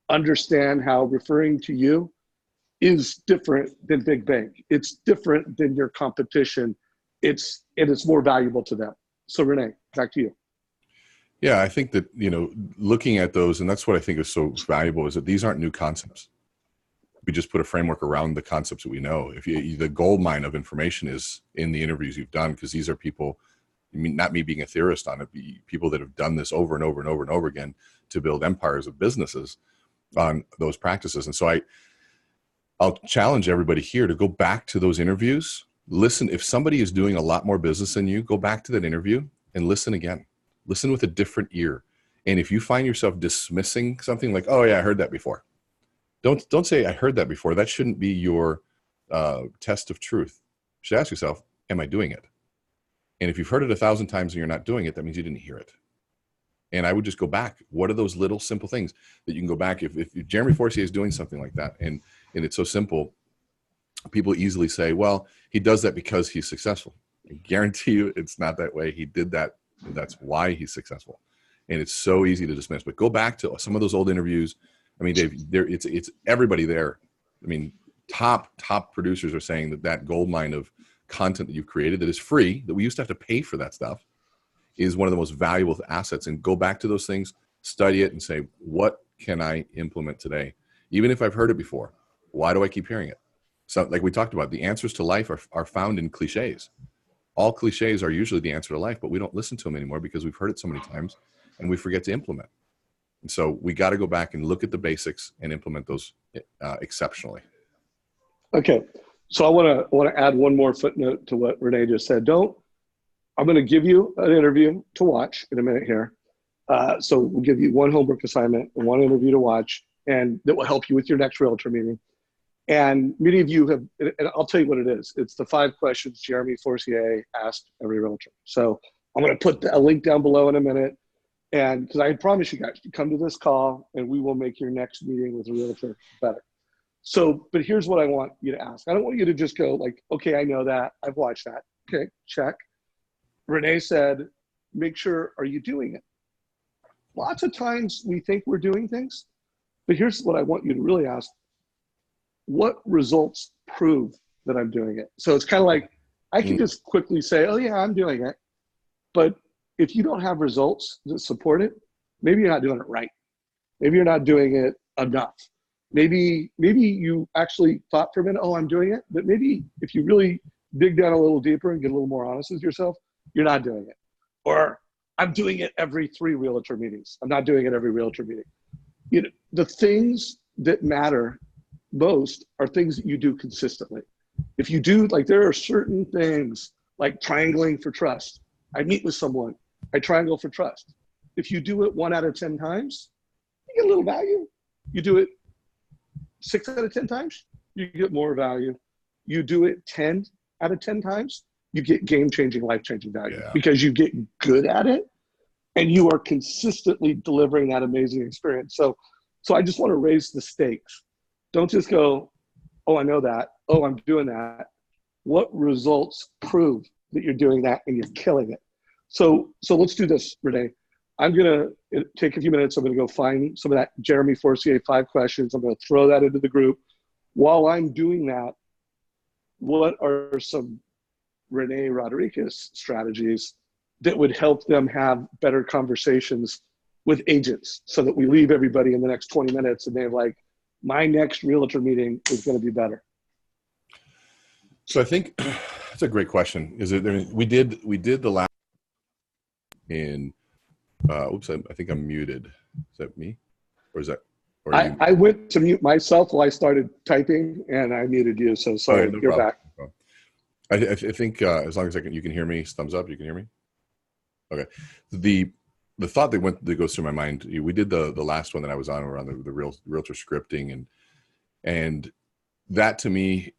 understand how referring to you is different than big bank. It's different than your competition. It's more valuable to them. So Rene, back to you. Yeah, I think that, looking at those, and that's what I think is so valuable, is that these aren't new concepts. We just put a framework around the concepts that we know. The gold mine of information is in the interviews you've done, because these are people, not me being a theorist on it, people that have done this over and over and over and over again to build empires of businesses on those practices. And so I'll challenge everybody here to go back to those interviews. Listen, if somebody is doing a lot more business than you, go back to that interview and listen again. Listen with a different ear. And if you find yourself dismissing something like, oh yeah, I heard that before. Don't say I heard that before. That shouldn't be your test of truth. You should ask yourself, am I doing it? And if you've heard it 1,000 times and you're not doing it, that means you didn't hear it. And I would just go back. What are those little simple things that you can go back? If Jeremy Forcier is doing something like that, and it's so simple, people easily say, well, he does that because he's successful. I guarantee you it's not that way. He did that. And that's why he's successful. And it's so easy to dismiss. But go back to some of those old interviews. I mean, it's everybody there. I mean, top producers are saying that gold mine of content that you've created that is free, that we used to have to pay for that stuff, is one of the most valuable assets. And go back to those things, study it, and say, what can I implement today? Even if I've heard it before, why do I keep hearing it? So like we talked about, the answers to life are found in cliches. All cliches are usually the answer to life, but we don't listen to them anymore because we've heard it so many times and we forget to implement. And so we got to go back and look at the basics and implement those exceptionally. Okay. So I want to add one more footnote to what Rene just said. I'm going to give you an interview to watch in a minute here. So we'll give you one homework assignment and one interview to watch, and that will help you with your next realtor meeting. And many of you have, and I'll tell you what it is. It's the 5 questions Jeremy Forcier asked every realtor. So I'm going to put a link down below in a minute. And because I promise you guys, you come to this call and we will make your next meeting with a realtor better. So, but here's what I want you to ask. I don't want you to just go like, okay, I know that. I've watched that. Okay, check. Rene said, make sure, are you doing it? Lots of times we think we're doing things, but here's what I want you to really ask. What results prove that I'm doing it? So it's kind of like, I can just quickly say, oh yeah, I'm doing it. But if you don't have results that support it, maybe you're not doing it right. Maybe you're not doing it enough. Maybe you actually thought for a minute, oh, I'm doing it. But maybe if you really dig down a little deeper and get a little more honest with yourself, you're not doing it. Or I'm doing it every 3 realtor meetings. I'm not doing it every realtor meeting. The things that matter most are things that you do consistently. If you do, like, there are certain things like triangling for trust. I meet with someone, I triangle for trust. If you do it 1 out of 10 times, you get a little value. You do it 6 out of 10 times, you get more value. You do it 10 out of 10 times, you get game-changing, life-changing value because you get good at it and you are consistently delivering that amazing experience. So I just want to raise the stakes. Don't just go, oh, I know that. Oh, I'm doing that. What results prove that you're doing that and you're killing it? So let's do this, Rene. I'm going to take a few minutes. I'm going to go find some of that Jeremy Forcier 5 questions. I'm going to throw that into the group. While I'm doing that, what are some Rene Rodriguez strategies that would help them have better conversations with agents so that we leave everybody in the next 20 minutes and they're like, my next realtor meeting is going to be better? So I think that's a great question. We did the last in, oops, I think I'm muted. Is that me? Or is that, or I went to mute myself while I started typing and I muted you. So sorry, no you're problem. back. I think as long as you can hear me, thumbs up. You can hear me. Okay. The thought that goes through my mind. We did the last one that I was on around the realtor scripting, and that to me,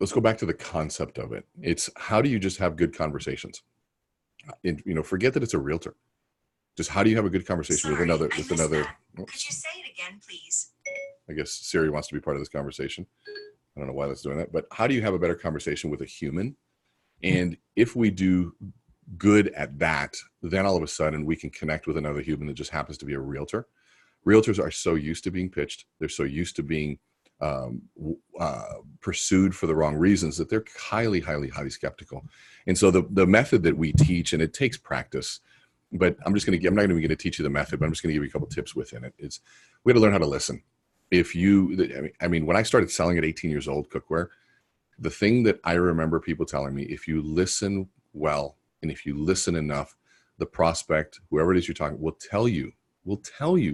let's go back to the concept of it. It's how do you just have good conversations? And, forget that it's a realtor. Just how do you have a good conversation with another? Could you say it again, please? I guess Siri wants to be part of this conversation. I don't know why that's doing that, but how do you have a better conversation with a human? And if we do good at that, then all of a sudden we can connect with another human that just happens to be a realtor. Realtors are so used to being pitched. They're so used to being pursued for the wrong reasons that they're highly, highly, highly skeptical. And so the method that we teach, and it takes practice, but I'm not even going to teach you the method, but I'm just going to give you a couple tips within it. It's, we got to learn how to listen. When I started selling at 18 years old cookware, the thing that I remember people telling me, if you listen well, and if you listen enough, the prospect, whoever it is you're talking, will tell you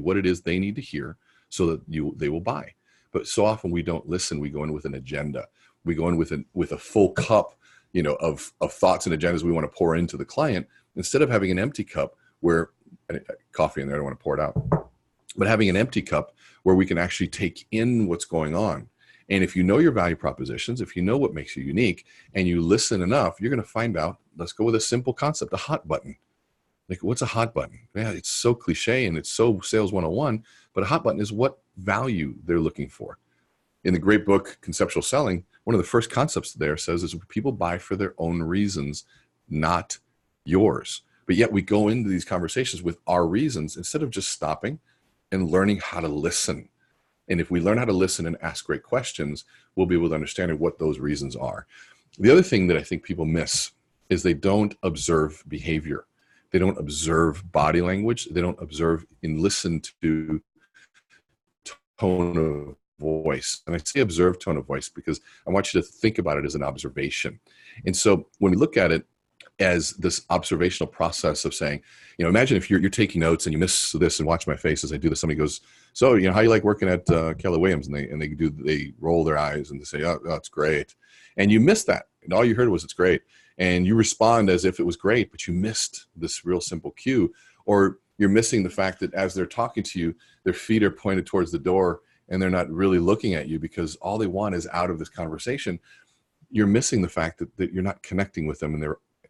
what it is they need to hear so that they will buy. But so often we don't listen. We go in with an agenda. We go in with a full cup, of thoughts and agendas we want to pour into the client, instead of having an empty cup where coffee in there, I don't want to pour it out, but having an empty cup where we can actually take in what's going on. And if you know your value propositions, if you know what makes you unique, and you listen enough, you're going to find out, let's go with a simple concept, a hot button. Like, what's a hot button? Yeah, it's so cliche and it's so sales 101, but a hot button is what value they're looking for. In the great book, Conceptual Selling, one of the first concepts there says is people buy for their own reasons, not yours. But yet we go into these conversations with our reasons instead of just stopping and learning how to listen. And if we learn how to listen and ask great questions, we'll be able to understand what those reasons are. The other thing that I think people miss is they don't observe behavior. They don't observe body language. They don't observe and listen to tone of voice. And I say observe tone of voice because I want you to think about it as an observation. And so when we look at it as this observational process of saying, imagine if you're taking notes and you miss this, and watch my face as I do this. Somebody goes, so, how you like working at Keller Williams? And they roll their eyes and they say, oh, it's great. And you missed that. And all you heard was, it's great. And you respond as if it was great, but you missed this real simple cue. Or you're missing the fact that as they're talking to you, their feet are pointed towards the door and they're not really looking at you because all they want is out of this conversation. You're missing the fact that you're not connecting with them and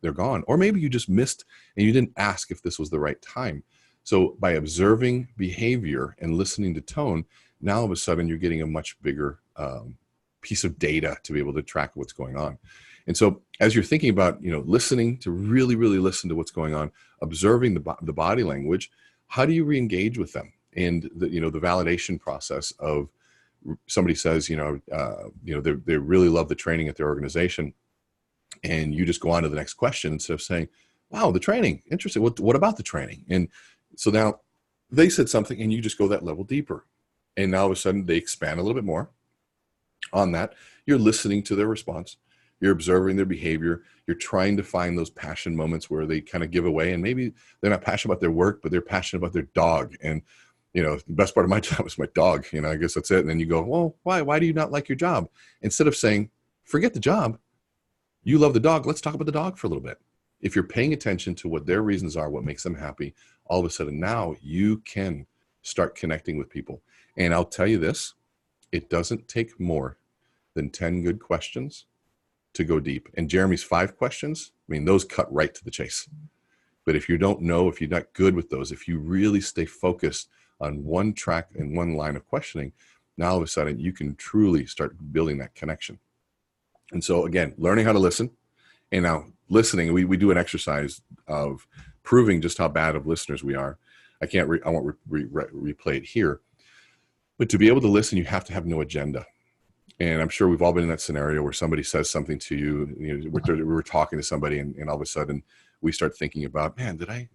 they're gone. Or maybe you just missed and you didn't ask if this was the right time. So by observing behavior and listening to tone, now all of a sudden you're getting a much bigger piece of data to be able to track what's going on. And so as you're thinking about, listening, to really, really listen to what's going on, observing the body language, how do you re-engage with them? And the validation process of somebody says, they really love the training at their organization. And you just go on to the next question instead of saying, wow, the training, interesting. What about the training? And so now they said something and you just go that level deeper. And now all of a sudden they expand a little bit more on that. You're listening to their response. You're observing their behavior. You're trying to find those passion moments where they kind of give away. And maybe they're not passionate about their work, but they're passionate about their dog. And, the best part of my job is my dog. I guess that's it. And then you go, well, why? Why do you not like your job? Instead of saying, forget the job. You love the dog. Let's talk about the dog for a little bit. If you're paying attention to what their reasons are, what makes them happy, all of a sudden now you can start connecting with people. And I'll tell you this, it doesn't take more than 10 good questions to go deep. And Jeremy's 5 questions, those cut right to the chase. But if you don't know, if you're not good with those, if you really stay focused on one track and one line of questioning, now all of a sudden you can truly start building that connection. And so again, learning how to listen. And now listening, we do an exercise of proving just how bad of listeners we are. I won't replay it here. But to be able to listen, you have to have no agenda. And I'm sure we've all been in that scenario where somebody says something to you, we're talking to somebody and all of a sudden we start thinking about, man, did I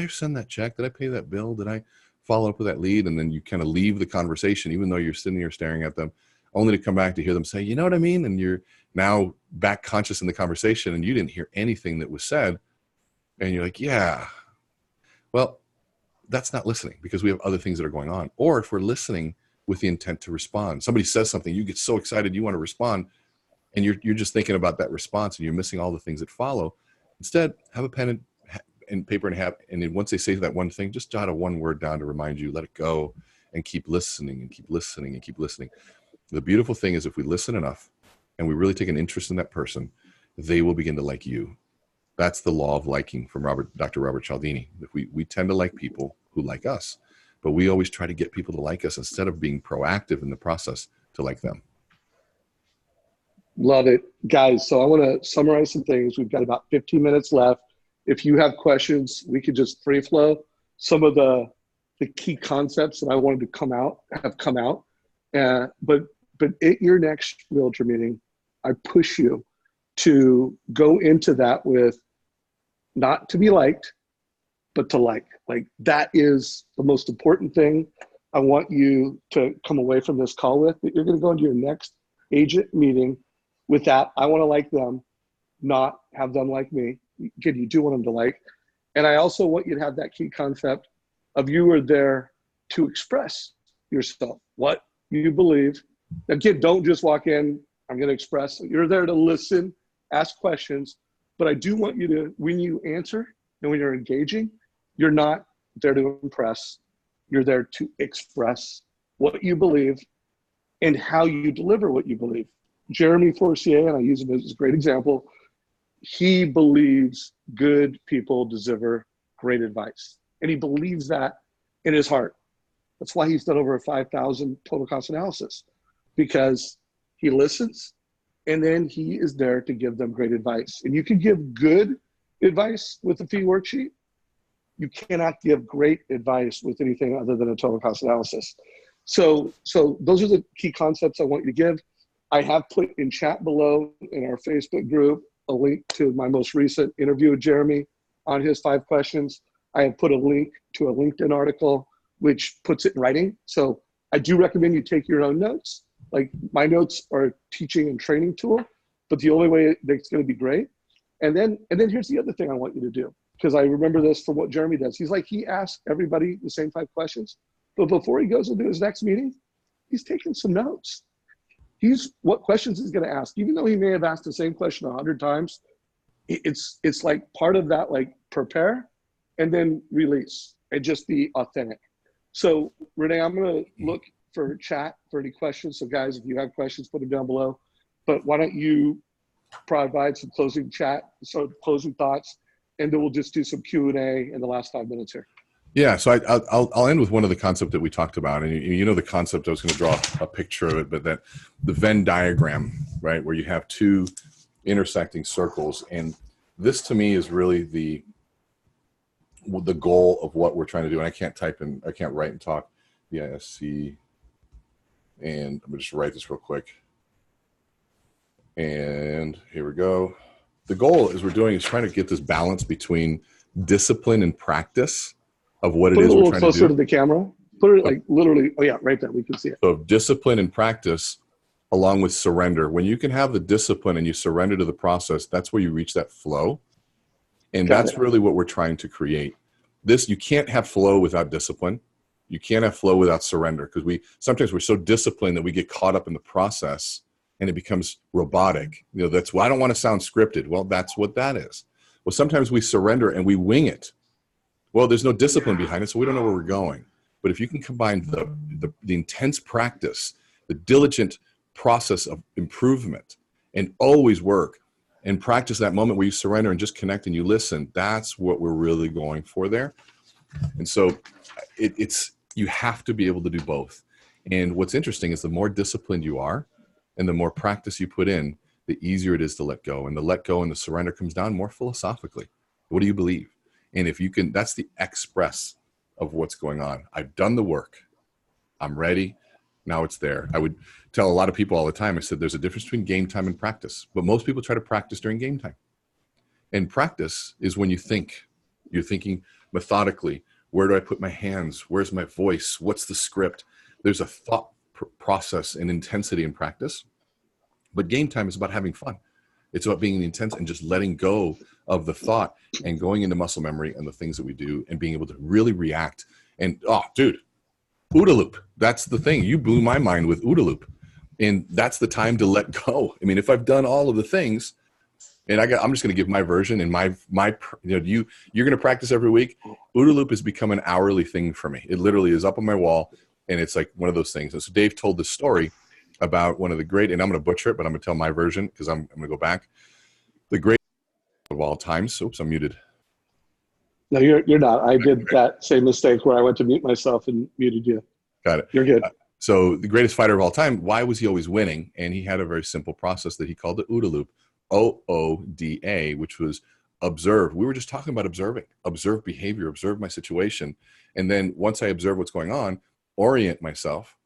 send that check? Did I pay that bill? Did I follow up with that lead? And then you kind of leave the conversation, even though you're sitting there staring at them, only to come back to hear them say, you know what I mean? And you're now back conscious in the conversation and you didn't hear anything that was said. And you're like, yeah, well, that's not listening because we have other things that are going on. Or if we're listening with the intent to respond, somebody says something, you get so excited, you want to respond. and you're just thinking about that response and you're missing all the things that follow. Instead, have a pen and paper and then once they say that one thing, just jot a one word down to remind you, let it go, and keep listening and keep listening and keep listening. The beautiful thing is if we listen enough and we really take an interest in that person, they will begin to like you. That's the law of liking from Dr. Robert Cialdini. We tend to like people who like us, but we always try to get people to like us instead of being proactive in the process to like them. Love it. Guys, so I want to summarize some things. We've got about 15 minutes left. If you have questions, we could just free flow. Some of the key concepts that I wanted to have come out. But at your next realtor meeting, I push you to go into that with not to be liked, but to like. Like, that is the most important thing I want you to come away from this call with, that you're going to go into your next agent meeting with that. I want to like them, not have them like me. Again, you do want them to like. And I also want you to have that key concept of you are there to express yourself, what you believe. Again, don't just walk in, I'm going to express. You're there to listen, ask questions. But I do want you to, when you answer and when you're engaging, you're not there to impress. You're there to express what you believe and how you deliver what you believe. Jeremy Forcier, and I use him as a great example, he believes good people deserve great advice. And he believes that in his heart. That's why he's done over 5,000 total cost analysis, because he listens and then he is there to give them great advice. And you can give good advice with a fee worksheet. You cannot give great advice with anything other than a total cost analysis. So those are the key concepts I want you to give. I have put in chat below in our Facebook group a link to my most recent interview with Jeremy on his 5 questions. I have put a link to a LinkedIn article which puts it in writing. So I do recommend you take your own notes. Like, my notes are a teaching and training tool, but the only way that's going to be great. And then here's the other thing I want you to do, because I remember this from what Jeremy does. He's like, he asks everybody the same 5 questions, but before he goes into his next meeting, he's taking some notes. What questions he's going to ask, even though he may have asked the same question 100 times. It's like part of that, like, prepare and then release and just be authentic. So Rene, I'm going to look for chat for any questions. So guys, if you have questions, put them down below. But why don't you provide some closing thoughts, and then we'll just do some Q&A in the last 5 minutes here. Yeah, so I'll end with one of the concepts that we talked about, and you know the concept. I was going to draw a picture of it, but that the Venn diagram, right, where you have 2 intersecting circles, and this to me is really the goal of what we're trying to do. And I can't write and talk. VISC, and I'm going to just write this real quick. And here we go. The goal is trying to get this balance between discipline and practice of what it is we're trying to do. Put it a little closer to the camera. Put it like literally, oh yeah, right there, we can see it. So discipline and practice along with surrender. When you can have the discipline and you surrender to the process, that's where you reach that flow. And that's really what we're trying to create. You can't have flow without discipline. You can't have flow without surrender, because sometimes we're so disciplined that we get caught up in the process and it becomes robotic. You know, that's why I don't want to sound scripted. Well, that's what that is. Well, sometimes we surrender and we wing it. Well, there's no discipline behind it, so we don't know where we're going. But if you can combine the intense practice, the diligent process of improvement, and always work and practice that moment where you surrender and just connect and you listen, that's what we're really going for there. And so you have to be able to do both. And what's interesting is the more disciplined you are and the more practice you put in, the easier it is to let go. And the let go and the surrender comes down more philosophically. What do you believe? And if you can, that's the express of what's going on. I've done the work. I'm ready. Now it's there. I would tell a lot of people all the time, I said, there's a difference between game time and practice. But most people try to practice during game time. And practice is when you think. You're thinking methodically. Where do I put my hands? Where's my voice? What's the script? There's a thought process and intensity in practice. But game time is about having fun. It's about being intense and just letting go of the thought and going into muscle memory and the things that we do and being able to really react. And, oh, dude, OODA loop. That's the thing. You blew my mind with OODA loop. And that's the time to let go. I mean, if I've done all of the things, and I'm just going to give my version and you're going to practice every week. OODA loop has become an hourly thing for me. It literally is up on my wall, and it's like one of those things. And so Dave told this story about one of the great, and I'm going to butcher it, but I'm going to tell my version because I'm going to go back. The great of all time. Oops, I'm muted. No, you're not. I did that same mistake where I went to mute myself and muted you. Got it. You're good. So the greatest fighter of all time, why was he always winning? And he had a very simple process that he called the OODA loop, OODA, which was observe. We were just talking about observe behavior, observe my situation. And then once I observe what's going on, orient myself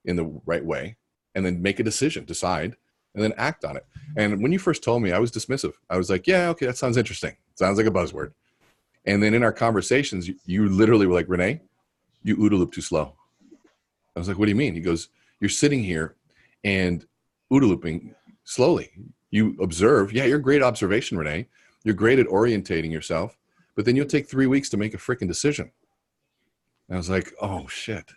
in the right way, and then make a decision, decide, and then act on it. And when you first told me, I was dismissive. I was like, yeah, okay, that sounds interesting. Sounds like a buzzword. And then in our conversations, you literally were like, Rene, you OODA loop too slow. I was like, what do you mean? He goes, you're sitting here and OODA looping slowly. You observe. Yeah, you're great at observation, Rene. You're great at orientating yourself, but then you'll take 3 weeks to make a freaking decision. And I was like, oh shit.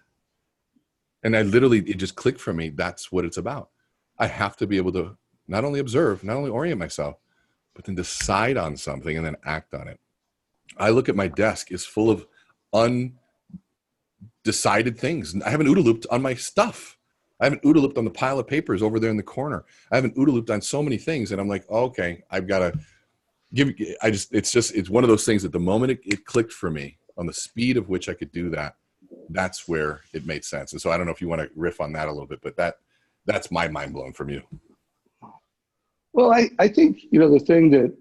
And it just clicked for me. That's what it's about. I have to be able to not only observe, not only orient myself, but then decide on something and then act on it. I look at my desk, it's full of undecided things. I haven't OODA looped on my stuff. I haven't OODA looped on the pile of papers over there in the corner. I haven't OODA looped on so many things. And I'm like, oh, okay, I've got to it's one of those things that the moment it clicked for me on the speed of which I could do that, that's where it made sense. And so I don't know if you want to riff on that a little bit, but that's my mind blown from you. Well, I think, the thing that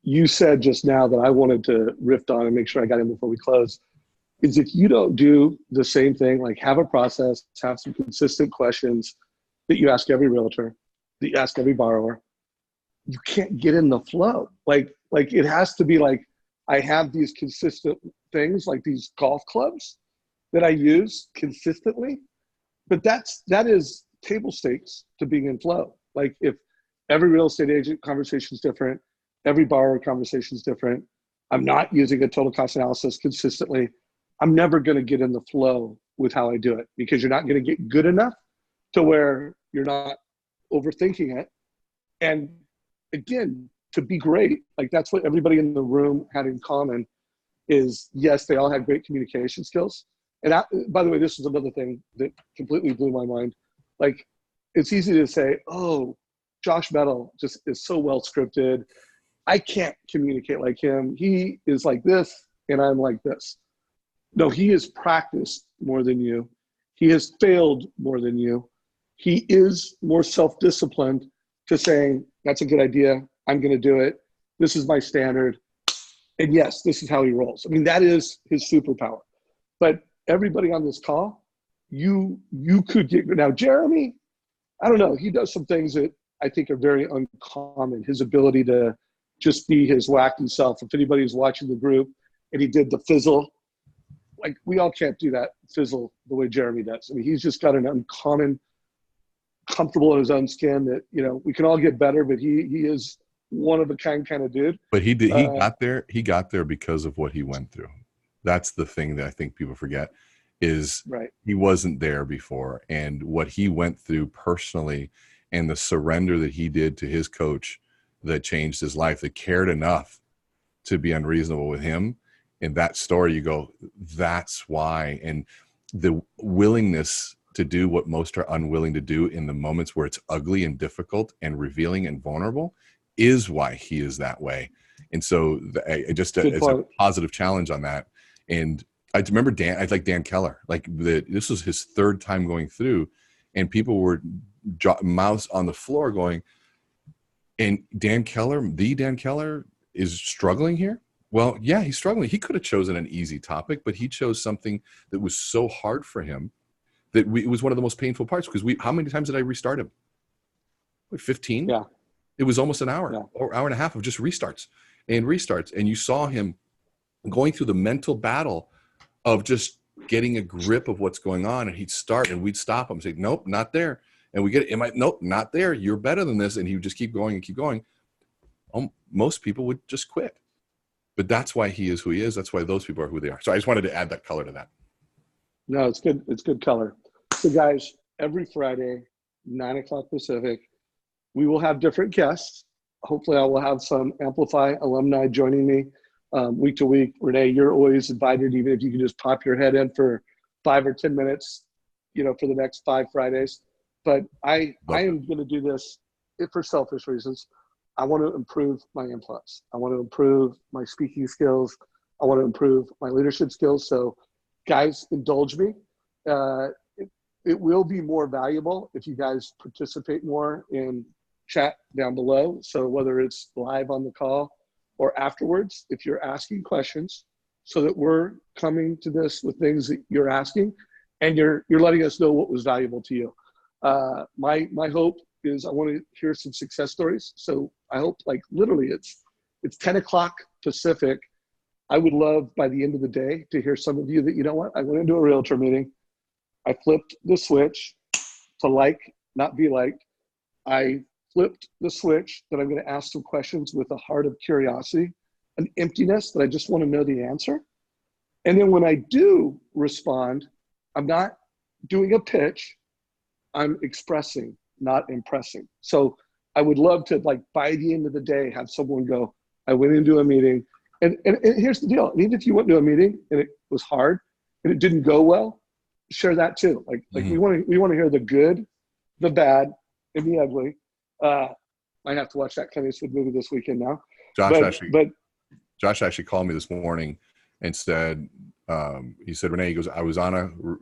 you said just now that I wanted to riff on and make sure I got in before we close is if you don't do the same thing, like have a process, have some consistent questions that you ask every realtor, that you ask every borrower, you can't get in the flow. Like it has to be like, I have these consistent things like these golf clubs that I use consistently, but that is table stakes to being in flow. Like if every real estate agent conversation is different, every borrower conversation is different, I'm not using a total cost analysis consistently, I'm never going to get in the flow with how I do it, because you're not going to get good enough to where you're not overthinking it. And again, to be great, like that's what everybody in the room had in common is, yes, they all had great communication skills. And by the way, this is another thing that completely blew my mind. Like, it's easy to say, oh, Josh Metal just is so well scripted. I can't communicate like him. He is like this and I'm like this. No, he has practiced more than you. He has failed more than you. He is more self-disciplined to saying, that's a good idea. I'm going to do it. This is my standard. And yes, this is how he rolls. I mean, that is his superpower. But everybody on this call, you could get, now Jeremy, I don't know. He does some things that I think are very uncommon. His ability to just be his wacky self. If anybody's watching the group and he did the fizzle, like we all can't do that fizzle the way Jeremy does. I mean, he's just got an uncommon, comfortable in his own skin that, we can all get better, but he is one of a kind of dude. But he got there because of what he went through. That's the thing that I think people forget is right. He wasn't there before, and what he went through personally and the surrender that he did to his coach that changed his life, that cared enough to be unreasonable with him. In that story, you go, that's why. And the willingness to do what most are unwilling to do in the moments where it's ugly and difficult and revealing and vulnerable is why he is that way. And so as a positive challenge on that. And I remember I like Dan Keller, this was his third time going through, and people were mouths on the floor going, and Dan Keller is struggling here. Well, yeah, he's struggling. He could have chosen an easy topic, but he chose something that was so hard for him that it was one of the most painful parts, because how many times did I restart him? Like 15? Yeah. It was almost an hour or hour and a half of just restarts. And you saw him going through the mental battle of just getting a grip of what's going on. And he'd start and we'd stop him and say, nope, not there. And we get it. Nope, not there. You're better than this. And he would just keep going and keep going. Most people would just quit. But that's why he is who he is. That's why those people are who they are. So I just wanted to add that color to that. No, it's good. It's good color. So guys, every Friday 9 o'clock Pacific. We will have different guests. Hopefully I will have some Amplify alumni joining me week to week. Rene, you're always invited, even if you can just pop your head in for 5 or 10 minutes, for the next 5 Fridays. But I am going to do this for selfish reasons. I want to improve my influence. I want to improve my speaking skills. I want to improve my leadership skills. So guys, indulge me. It will be more valuable if you guys participate more in chat down below. So whether it's live on the call or afterwards, if you're asking questions, so that we're coming to this with things that you're asking and you're letting us know what was valuable to you. My hope is I want to hear some success stories. So I hope, like, literally it's 10 o'clock Pacific. I would love by the end of the day to hear some of you that, you know what, I went into a realtor meeting. I flipped the switch to like, not be liked. I flipped the switch that I'm going to ask some questions with a heart of curiosity, an emptiness that I just want to know the answer. And then when I do respond, I'm not doing a pitch, I'm expressing, not impressing. So I would love to, like, by the end of the day, have someone go, I went into a meeting. And here's the deal. Even if you went to a meeting and it was hard and it didn't go well, share that too. Like we want to hear the good, the bad, and the ugly. I have to watch that Clint Eastwood movie this weekend now. Josh actually called me this morning and said, he said, Rene, he goes, I was on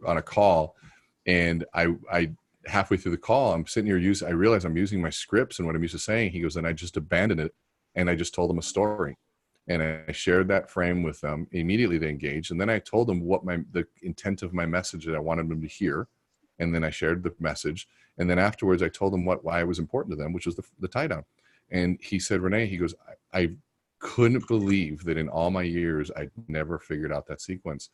a call, and I halfway through the call, I'm sitting here I realize I'm using my scripts and what I'm used to saying. He goes, and I just abandoned it, and I just told them a story. And I shared that frame with them. Immediately they engaged. And then I told them what the intent of my message that I wanted them to hear. And then I shared the message. And then afterwards I told them why it was important to them, which was the tie down. And he said, Rene, he goes, I couldn't believe that in all my years, I'd never figured out that sequence.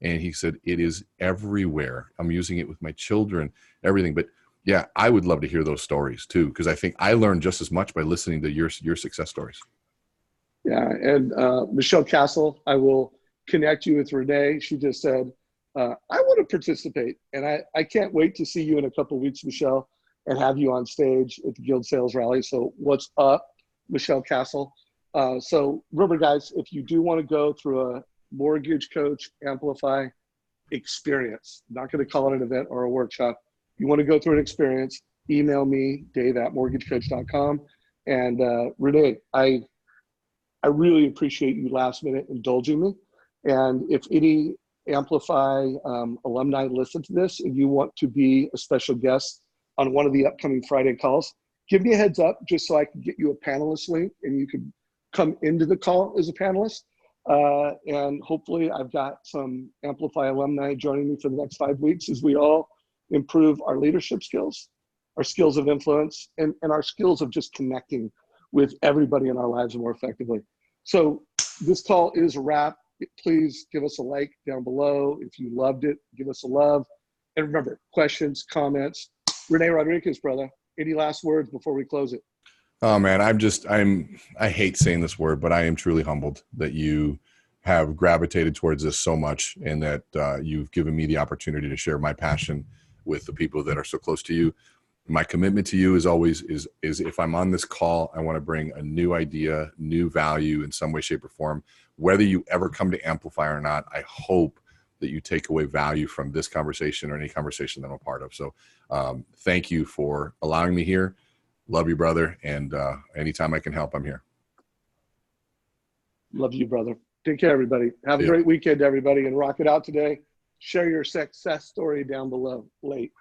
And he said, it is everywhere. I'm using it with my children, everything. But yeah, I would love to hear those stories too, because I think I learned just as much by listening to your success stories. Yeah, and Michelle Castle, I will connect you with Rene. She just said, I want to participate. And I can't wait to see you in a couple of weeks, Michelle, and have you on stage at the Guild Sales Rally. So what's up, Michelle Castle? So remember, guys, if you do want to go through a Mortgage Coach Amplify experience, I'm not going to call it an event or a workshop. You want to go through an experience, email me, dave@mortgagecoach.com. And Rene, I really appreciate you last minute indulging me. And if any Amplify alumni listen to this and you want to be a special guest on one of the upcoming Friday calls, give me a heads up just so I can get you a panelist link and you can come into the call as a panelist. And hopefully I've got some Amplify alumni joining me for the next 5 weeks as we all improve our leadership skills, our skills of influence, and our skills of just connecting with everybody in our lives more effectively. So this call is a wrap. Please give us a like down below. If you loved it, give us a love. And remember, questions, comments. Rene Rodriguez, brother, any last words before we close it? Oh man, I hate saying this word, but I am truly humbled that you have gravitated towards this so much, and that you've given me the opportunity to share my passion with the people that are so close to you. My commitment to you is always is if I'm on this call, I want to bring a new idea, new value in some way, shape, or form. Whether you ever come to Amplify or not, I hope that you take away value from this conversation or any conversation that I'm a part of. So thank you for allowing me here. Love you, brother. And anytime I can help, I'm here. Love you, brother. Take care, everybody. Have a great weekend, everybody, and rock it out today. Share your success story down below. Late.